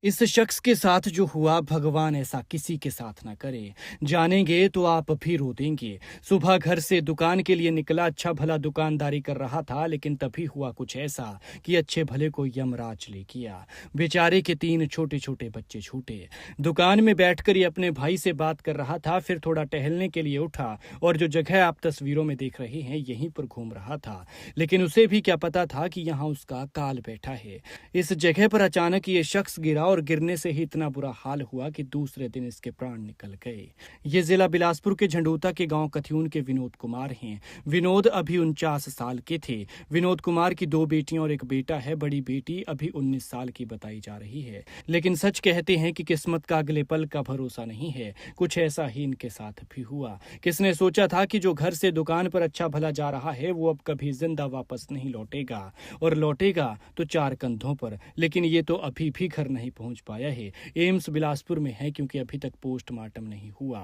इस शख्स के साथ जो हुआ भगवान ऐसा किसी के साथ ना करे। जानेंगे तो आप भी रो देंगे। सुबह घर से दुकान के लिए निकला, अच्छा भला दुकानदारी कर रहा था, लेकिन तभी हुआ कुछ ऐसा कि अच्छे भले को यमराज ले गया। बेचारे के 3 छोटे छोटे बच्चे छूटे। दुकान में बैठकर ये अपने भाई से बात कर रहा था, फिर थोड़ा टहलने के लिए उठा और जो जगह आप तस्वीरों में देख रहे हैं यहीं पर घूम रहा था। लेकिन उसे भी क्या पता था कि यहाँ उसका काल बैठा है। इस जगह पर अचानक ये शख्स गिरा और गिरने से ही इतना बुरा हाल हुआ कि दूसरे दिन इसके प्राण निकल गए। ये जिला बिलासपुर के झंडूता के गांव कथयून के विनोद कुमार हैं। विनोद अभी 49 साल के थे। विनोद कुमार की 2 बेटियां और एक बेटा है। बड़ी बेटी अभी 19 साल की बताई जा रही है। लेकिन सच कहते हैं कि किस्मत का अगले पल का भरोसा नहीं है। कुछ ऐसा ही इनके साथ भी हुआ। किसने सोचा था कि जो घर से दुकान पर अच्छा भला जा रहा है वो अब कभी जिंदा वापस नहीं लौटेगा, और लौटेगा तो 4 कंधों पर। लेकिन ये तो अभी भी घर नहीं पहुंच पाया है। एम्स बिलासपुर में है क्योंकि अभी तक पोस्टमार्टम नहीं हुआ।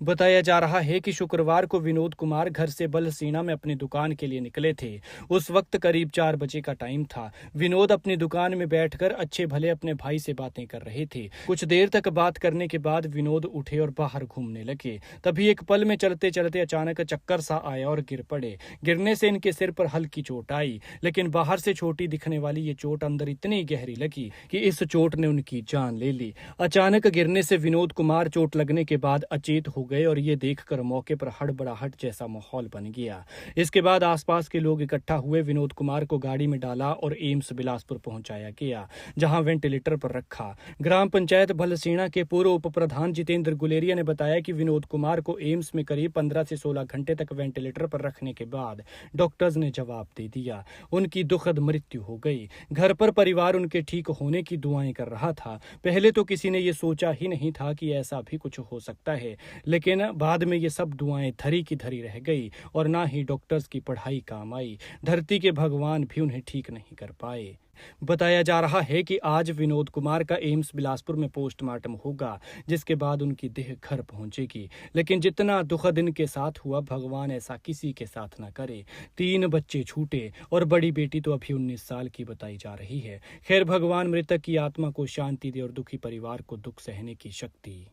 बताया जा रहा है कि शुक्रवार को विनोद कुमार घर से बलसीना में अपनी दुकान के लिए निकले थे। उस वक्त करीब 4 बजे का टाइम था। विनोद अपनी दुकान में बैठकर अच्छे भले अपने भाई से बातें कर रहे थे। कुछ देर तक बात करने के बाद विनोद उठे और बाहर घूमने लगे। तभी एक पल में चलते चलते अचानक चक्कर सा आया और गिर पड़े। गिरने से इनके सिर पर हल्की चोट आई, लेकिन बाहर से छोटी दिखने वाली ये चोट अंदर इतनी गहरी लगी कि इस चोट ने उनकी जान ले ली। अचानक गिरने से विनोद कुमार चोट लगने के बाद अचेत हो गए और ये देखकर मौके पर हड़बड़ाहट जैसा माहौल बन गया। इसके बाद आसपास के लोग इकट्ठा हुए। विनोद कुमार को गाड़ी में डाला और एम्स बिलासपुर पहुंचाया गया, जहां वेंटिलेटर पर रखा। ग्राम पंचायत भलसीना के पूर्व उप प्रधान जितेंद्र गुलेरिया ने बताया कि विनोद कुमार को एम्स में करीब 15 से 16 घंटे तक वेंटिलेटर पर रखने के बाद डॉक्टर्स ने जवाब दे दिया। उनकी दुखद मृत्यु हो गई। घर पर परिवार उनके ठीक होने की दुआएं कर रहा था। पहले तो किसी ने ये सोचा ही नहीं था कि ऐसा भी कुछ हो सकता है, लेकिन बाद में ये सब दुआएं धरी की धरी रह गई और ना ही डॉक्टर्स की पढ़ाई काम आई। धरती के भगवान भी उन्हें ठीक नहीं कर पाए। बताया जा रहा है कि आज विनोद कुमार का एम्स बिलासपुर में पोस्टमार्टम होगा, जिसके बाद उनकी देह घर पहुंचेगी। लेकिन जितना दुखद इनके साथ हुआ, भगवान ऐसा किसी के साथ ना करे। 3 बच्चे छूटे और बड़ी बेटी तो अभी 19 साल की बताई जा रही है। खैर, भगवान मृतक की आत्मा को शांति दे और दुखी परिवार को दुख सहने की शक्ति